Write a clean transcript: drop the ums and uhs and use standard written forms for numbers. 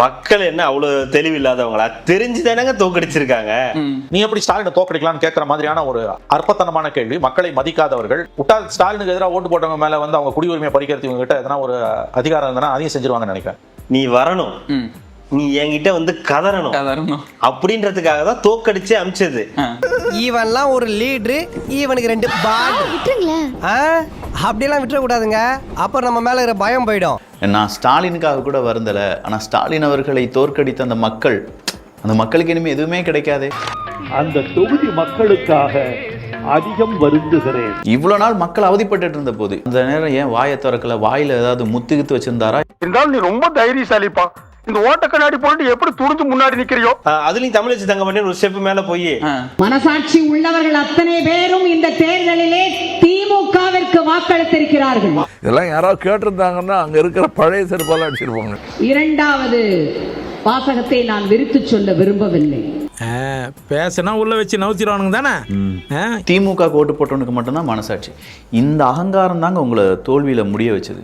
மக்கள் என்ன அவ்வளவு தெளிவில்லாதவங்களா? தெரிஞ்சுதானங்க தோக்கடிச்சிருக்காங்க. நீ எப்படி ஸ்டாலினை தோக்கடிக்கலாம்னு கேட்கற மாதிரியான ஒரு அற்பத்தனமான கேள்வி. மக்களை மதிக்காதவர்கள் ஸ்டாலினுக்கு எதிராக ஓட்டு போட்டவங்க மேல வந்து அவங்க குடியுரிமையை பறிக்கிறது இவங்க கிட்ட எதனா ஒரு அதிகாரம் இருந்தா அதையும் செஞ்சிருவாங்கன்னு நினைக்கிறேன். நீ வரணும், நீ என்கிட்ட வந்து கதறணும் அப்படின்றதுக்காக தான் தோக்கடிச்சு அமிச்சது. இவன்லாம் ஒரு லீடரு, இவனுக்கு 2 பால் விட்டுருங்களேன். அப்படியெல்லாம் விட்டுற கூடாதுங்க, அப்புறம் நம்ம மேல இருக்கிற பயம் போயிடும். நான் ஸ்டாலினுக்காக கூட வருந்தல, ஆனா ஸ்டாலின் அவர்களை தோற்கடித்த அந்த மக்களுக்கு இனிமே எதுவுமே கிடைக்காதே. அந்த தொகுதி மக்களுக்காக அதிகம் வருந்துகிறேன். இவ்வளவு நாள் மக்கள் அவதிப்பட்டு இருந்த போது அந்த நேரம் ஏன் வாயை திறக்கல? வாயில ஏதாவது முத்துகித்து வச்சிருந்தாரா? இருந்தாலும் நீ ரொம்ப தைரியசாலிப்பா. இந்த ஓட்ட கண்ணாடி போட்டு எப்படி துணிஞ்சு முன்னாடி நிக்கிறியோ? அதுலயும் தமிழச்சி தங்கமணி ஒரு ஸ்டெப் மேல போய் மனசாட்சி உள்ளவர்கள் அத்தனை பேரும் இந்த தேர்தலிலே திமுகவிற்கு வாக்களித்திருக்கிறார்கள். இதெல்லாம் யாராவது கேட்டிருந்தாங்கன்னா அங்க இருக்கிற பழைய செருப்பால அடிச்சிருப்பாங்க. 2வது வாசகத்தை நான் விரித்து சொல்ல விரும்பவில்லை. பேசினா உள்ள வச்சு நவுத்திடுவானுங்க தானே. திமுக ஓட்டு போட்டவனுக்கு மட்டும்தான் மனசாட்சி. இந்த அகங்காரம் தாங்க உங்களை தோல்வியில முடிய வச்சது.